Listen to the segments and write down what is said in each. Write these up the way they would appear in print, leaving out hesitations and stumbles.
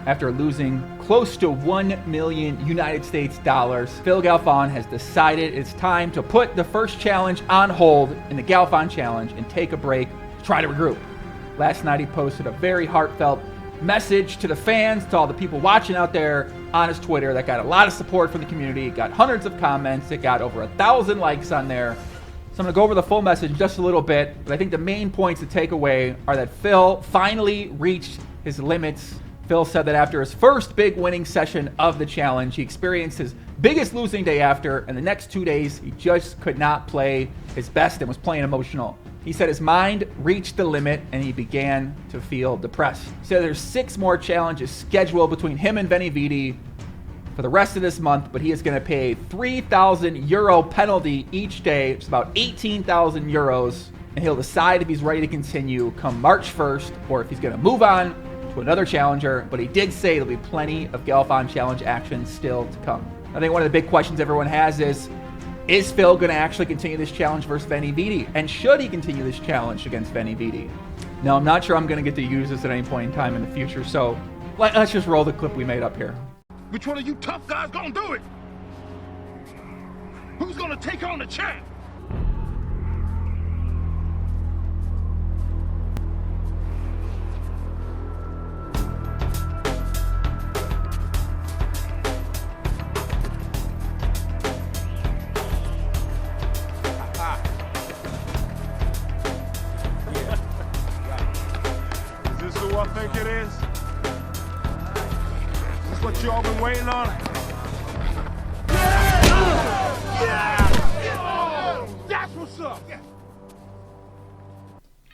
After losing close to $1 million United States dollars, Phil Galfond has decided it's time to put the first challenge on hold in the Galfond Challenge and take a break to try to regroup. Last night he posted a very heartfelt message to the fans, to all the people watching out there on his Twitter that got a lot of support from the community. It got hundreds of comments. It got over 1,000 likes on there. So I'm going to go over the full message in just a little bit, but I think the main points to take away are that Phil finally reached his limits. Phil said that after his first big winning session of the challenge, he experienced his biggest losing day after, and the next 2 days he just could not play his best and was playing emotional. He said his mind reached the limit and he began to feel depressed. He said there's 6 more challenges scheduled between him and VeniVedi for the rest of this month, but he is going to pay a 3,000 euro penalty each day. It's about 18,000 euros, and he'll decide if he's ready to continue come March 1st or if he's going to move on to another challenger. But he did say there'll be plenty of Galfond Challenge action still to come. I think one of the big questions everyone has is Phil going to actually continue this challenge versus VeniVedi? And should he continue this challenge against VeniVedi? Now, I'm not sure I'm going to get to use this at any point in time in the future, so let's just roll the clip we made up here. Which one of you tough guys gonna do it? Who's gonna take on the champ? Is this who I think it is? What you all been waiting on? Yeah! That's what's up!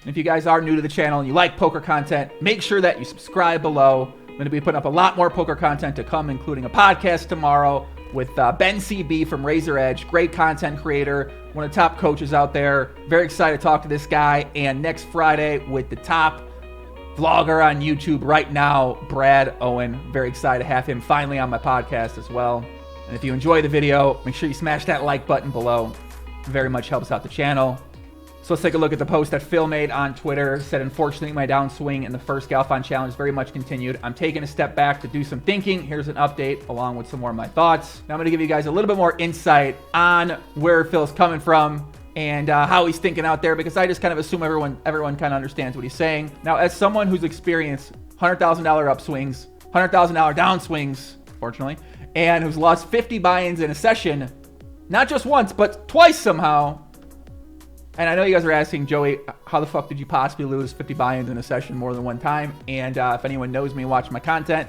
If you guys are new to the channel and you like poker content, make sure that you subscribe below. I'm going to be putting up a lot more poker content to come, including a podcast tomorrow with Ben CB from Razor Edge. Great content creator, one of the top coaches out there. Very excited to talk to this guy. And next Friday with the top vlogger on YouTube right now, Brad Owen. Very excited to have him finally on my podcast as well. And if you enjoy the video, make sure you smash that like button below. It very much helps out the channel. So let's take a look at the post that Phil made on Twitter. It said, unfortunately, my downswing in the first Galfond Challenge very much continued. I'm taking a step back to do some thinking. Here's an update along with some more of my thoughts. Now I'm going to give you guys a little bit more insight on where Phil's coming from and how he's thinking out there, because I just kind of assume everyone kind of understands what he's saying. Now, as someone who's experienced $100,000 upswings, $100,000 downswings, fortunately, and who's lost 50 buy-ins in a session, not just once, but twice somehow. And I know you guys are asking, Joey, how the fuck did you possibly lose 50 buy-ins in a session more than one time? And if anyone knows me and watch my content,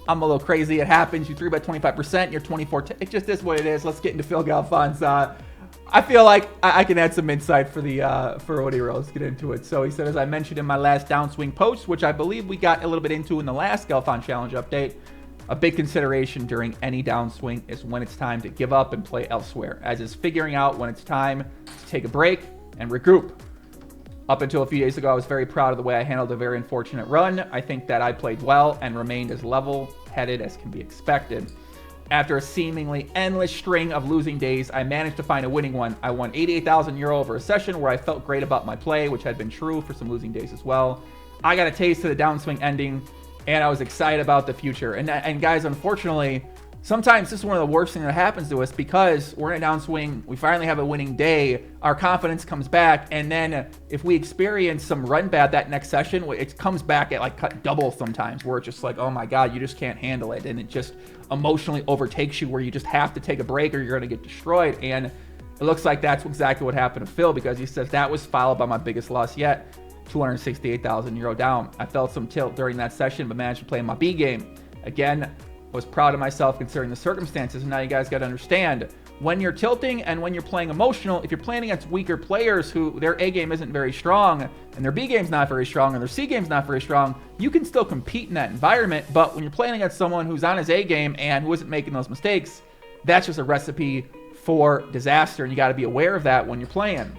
I'm a little crazy. It happens. You 3-bet 25%, you're 24. It just is what it is. Let's get into Phil Galfond's I feel like I can add some insight for what he wrote. Let's get into it. So he said, as I mentioned in my last downswing post, which I believe we got a little bit into in the last Galfond Challenge update, a big consideration during any downswing is when it's time to give up and play elsewhere, as is figuring out when it's time to take a break and regroup. Up until a few days ago, I was very proud of the way I handled a very unfortunate run. I think that I played well and remained as level-headed as can be expected. After a seemingly endless string of losing days, I managed to find a winning one. I won 88,000 euro over a session where I felt great about my play, which had been true for some losing days as well. I got a taste of the downswing ending, and I was excited about the future. And guys, unfortunately, sometimes this is one of the worst things that happens to us, because we're in a downswing, we finally have a winning day, our confidence comes back, and then if we experience some run bad that next session, it comes back at like double sometimes, where it's just like, oh my God, you just can't handle it, and it just emotionally overtakes you where you just have to take a break or you're going to get destroyed. And it looks like that's exactly what happened to Phil, because he says that was followed by my biggest loss yet, 268,000 euro down. I felt some tilt during that session, but managed to play my B game. Again, was proud of myself considering the circumstances. And now you guys got to understand, when you're tilting and when you're playing emotional, if you're playing against weaker players who their A game isn't very strong and their B game's not very strong and their C game's not very strong, you can still compete in that environment. But when you're playing against someone who's on his A game and who isn't making those mistakes, that's just a recipe for disaster, and you got to be aware of that when you're playing.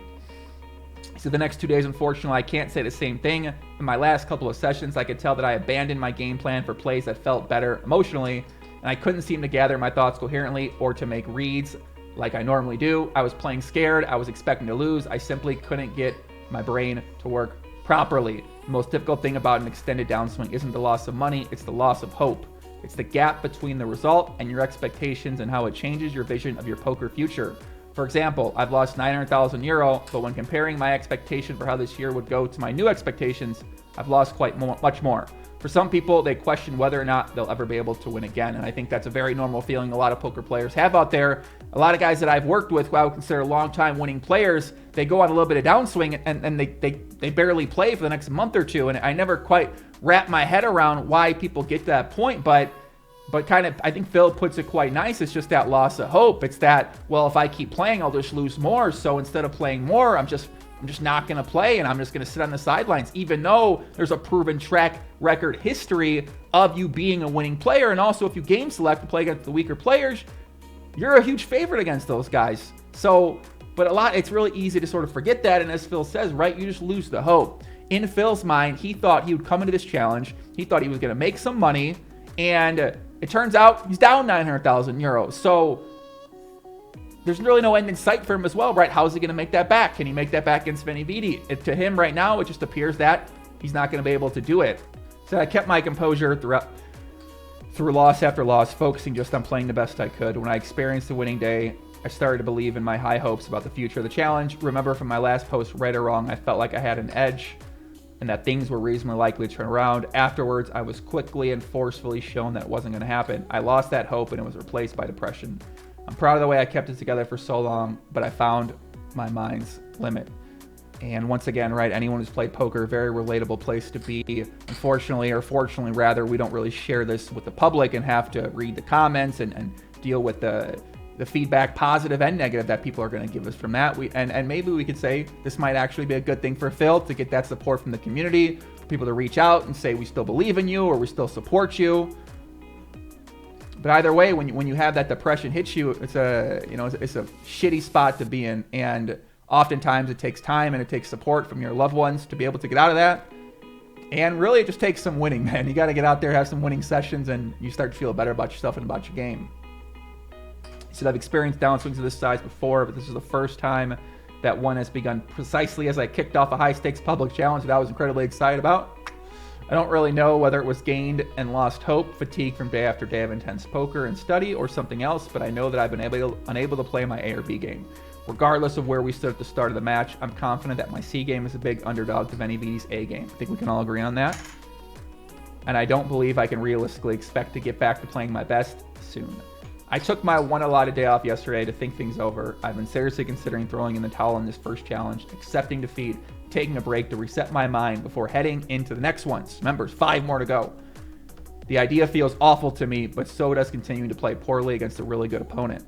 So the next 2 days, unfortunately, I can't say the same thing. In my last couple of sessions, I could tell that I abandoned my game plan for plays that felt better emotionally, and I couldn't seem to gather my thoughts coherently or to make reads like I normally do. I was playing scared. I was expecting to lose. I simply couldn't get my brain to work properly. The most difficult thing about an extended downswing isn't the loss of money, it's the loss of hope. It's the gap between the result and your expectations and how it changes your vision of your poker future. For example, I've lost 900,000 euro, but when comparing my expectation for how this year would go to my new expectations, I've lost much more. For some people, they question whether or not they'll ever be able to win again, and I think that's a very normal feeling a lot of poker players have out there. A lot of guys that I've worked with who I would consider long-time winning players, they go on a little bit of downswing and they barely play for the next month or two, and I never quite wrap my head around why people get to that point, but kind of, I think Phil puts it quite nice. It's just that loss of hope. It's that, well, if I keep playing, I'll just lose more. So instead of playing more, I'm just not going to play, and I'm just going to sit on the sidelines, even though there's a proven track record history of you being a winning player. And also, if you game select to play against the weaker players, you're a huge favorite against those guys. So, but it's really easy to sort of forget that. And as Phil says, right, you just lose the hope. In Phil's mind, he thought he would come into this challenge. He thought he was going to make some money, and it turns out he's down 900,000 euros. So there's really no end in sight for him as well, right? How is he going to make that back? Can he make that back against VeniVedi? To him right now, it just appears that he's not going to be able to do it. So I kept my composure through loss after loss, focusing just on playing the best I could. When I experienced the winning day, I started to believe in my high hopes about the future of the challenge. Remember from my last post, right or wrong, I felt like I had an edge and that things were reasonably likely to turn around. Afterwards, I was quickly and forcefully shown that it wasn't going to happen. I lost that hope and it was replaced by depression. I'm proud of the way I kept it together for so long, but I found my mind's limit. And once again, right, anyone who's played poker, very relatable place to be. Unfortunately, or fortunately rather, we don't really share this with the public and have to read the comments and deal with the feedback, positive and negative, that people are going to give us from that. And maybe we could say this might actually be a good thing for Phil to get that support from the community, for people to reach out and say we still believe in you or we still support you. But either way, when you have that depression hit you, it's a shitty spot to be in, and oftentimes it takes time and it takes support from your loved ones to be able to get out of that. And really, it just takes some winning, man. You got to get out there, have some winning sessions, and you start to feel better about yourself and about your game. He said, I've experienced downswings of this size before, but this is the first time that one has begun precisely as I kicked off a high-stakes public challenge that I was incredibly excited about. I don't really know whether it was gained and lost hope, fatigue from day after day of intense poker and study, or something else, but I know that I've been unable to play my A or B game. Regardless of where we stood at the start of the match, I'm confident that my C game is a big underdog to VeniVedi's A game. I think we can all agree on that. And I don't believe I can realistically expect to get back to playing my best soon. I took my one allotted day off yesterday to think things over. I've been seriously considering throwing in the towel on this first challenge, accepting defeat, taking a break to reset my mind before heading into the next ones. Remember, 5 more to go. The idea feels awful to me, but so does continuing to play poorly against a really good opponent.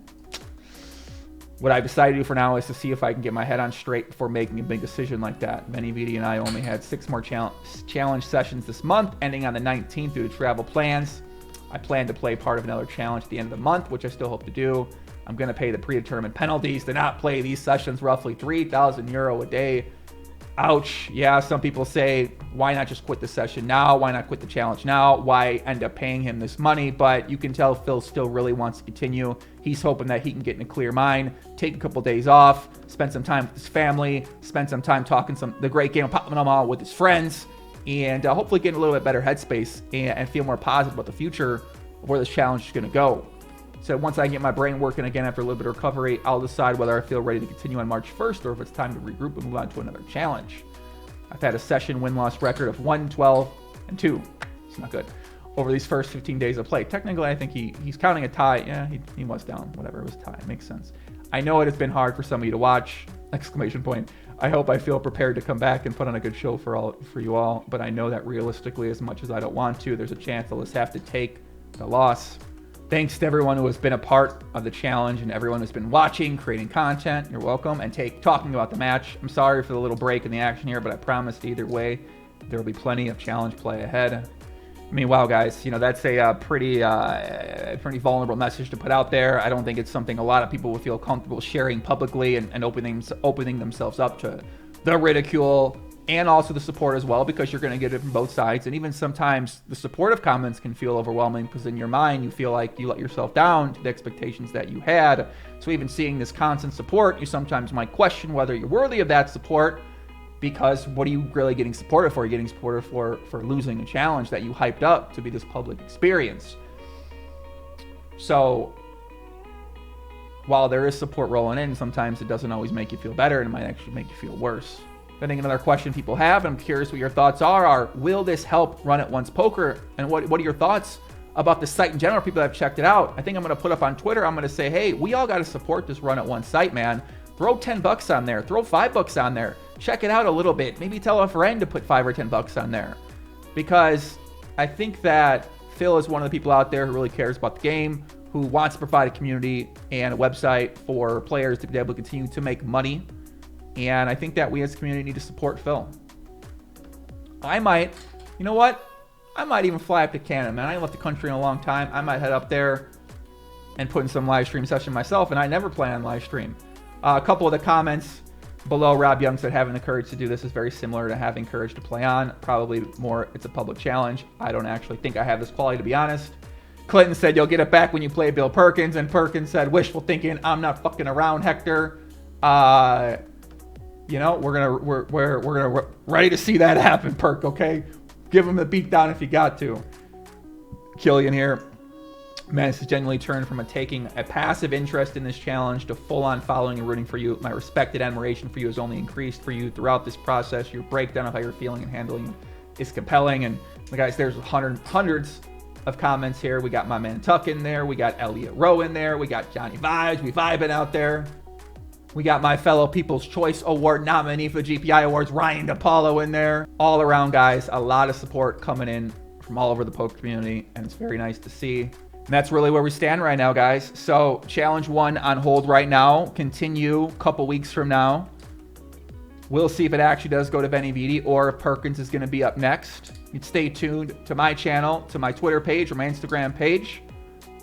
What I've decided to do for now is to see if I can get my head on straight before making a big decision like that. VeniVedi and I only had 6 more challenge sessions this month, ending on the 19th due to travel plans. I plan to play part of another challenge at the end of the month, which I still hope to do. I'm going to pay the predetermined penalties to not play these sessions, roughly 3,000 euro a day. Ouch. Yeah, some people say, why not just quit the session now? Why not quit the challenge now? Why end up paying him this money? But you can tell Phil still really wants to continue. He's hoping that he can get in a clear mind, take a couple days off, spend some time with his family, spend some time talking the great game of Pop with his friends, and hopefully get in a little bit better headspace and feel more positive about the future of where this challenge is going to go. So once I get my brain working again after a little bit of recovery, I'll decide whether I feel ready to continue on March 1st or if it's time to regroup and move on to another challenge. I've had a session win-loss record of 1, 12, and 2. It's not good. Over these first 15 days of play. Technically, I think he's counting a tie. Yeah, he was down. Whatever, it was a tie. It makes sense. I know it has been hard for some of you to watch. ! I hope I feel prepared to come back and put on a good show for you all, but I know that realistically, as much as I don't want to, there's a chance I'll just have to take the loss. Thanks to everyone who has been a part of the challenge and everyone who's been watching, creating content. You're welcome. And talking about the match. I'm sorry for the little break in the action here, but I promised either way there will be plenty of challenge play ahead. I mean, wow, guys, that's a pretty vulnerable message to put out there. I don't think it's something a lot of people would feel comfortable sharing publicly and opening themselves up to the ridicule and also the support as well, because you're going to get it from both sides. And even sometimes the supportive comments can feel overwhelming because in your mind you feel like you let yourself down to the expectations that you had. So even seeing this constant support, you sometimes might question whether you're worthy of that support. Because what are you really getting supported for? You're getting supported for losing a challenge that you hyped up to be this public experience. So while there is support rolling in, sometimes it doesn't always make you feel better, and it might actually make you feel worse. I think another question people have, and I'm curious what your thoughts are will this help Run It Once Poker? And what are your thoughts about the site in general? People that have checked it out. I think I'm going to put up on Twitter, I'm going to say, hey, we all got to support this Run It Once site, man. Throw $10 on there. Throw $5 on there. Check it out a little bit. Maybe tell a friend to put $5 or $10 on there. Because I think that Phil is one of the people out there who really cares about the game, who wants to provide a community and a website for players to be able to continue to make money. And I think that we as a community need to support Phil. You know what? I might even fly up to Canada, man. I ain't left the country in a long time. I might head up there and put in some live stream session myself, and I never plan on live stream. A couple of the comments below, Rob Young said having the courage to do this is very similar to having courage to play on. Probably more, it's a public challenge. I don't actually think I have this quality, to be honest. Clinton said you'll get it back when you play Bill Perkins, and Perkins said wishful thinking. I'm not fucking around, Hector. You know, we're ready to see that happen, Perk. Okay, give him the beatdown if you got to. Killian here. Man, this has genuinely turned from taking a passive interest in this challenge to full-on following and rooting for you. My respected admiration for you has only increased for you throughout this process. Your breakdown of how you're feeling and handling is compelling. And guys, there's hundreds of comments here. We got my man Tuck in there. We got Elliot Rowe in there. We got Johnny Vibes. We vibing out there. We got my fellow People's Choice Award nominee for the GPI Awards, Ryan DePaulo, in there. All around, guys, a lot of support coming in from all over the poker community, and it's very nice to see. And that's really where we stand right now, guys. So challenge 1 on hold right now. Continue a couple weeks from now. We'll see if it actually does go to VeniVedi or if Perkins is going to be up next. You'd stay tuned to my channel, to my Twitter page or my Instagram page,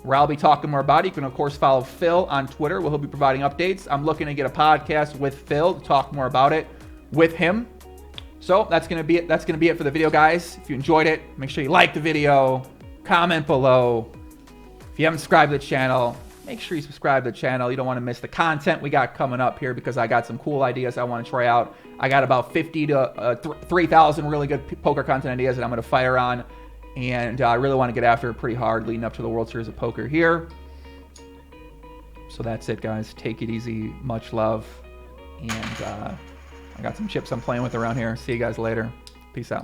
where I'll be talking more about it. You can, of course, follow Phil on Twitter, where he'll be providing updates. I'm looking to get a podcast with Phil to talk more about it with him. So that's going to be it. That's going to be it for the video, guys. If you enjoyed it, make sure you like the video, comment below. If you haven't subscribed to the channel, make sure you subscribe to the channel. You don't want to miss the content we got coming up here, because I got some cool ideas I want to try out. I got about 50 to 3,000 really good poker content ideas that I'm going to fire on. And I really want to get after it pretty hard leading up to the World Series of Poker here. So that's it, guys. Take it easy. Much love. And I got some chips I'm playing with around here. See you guys later. Peace out.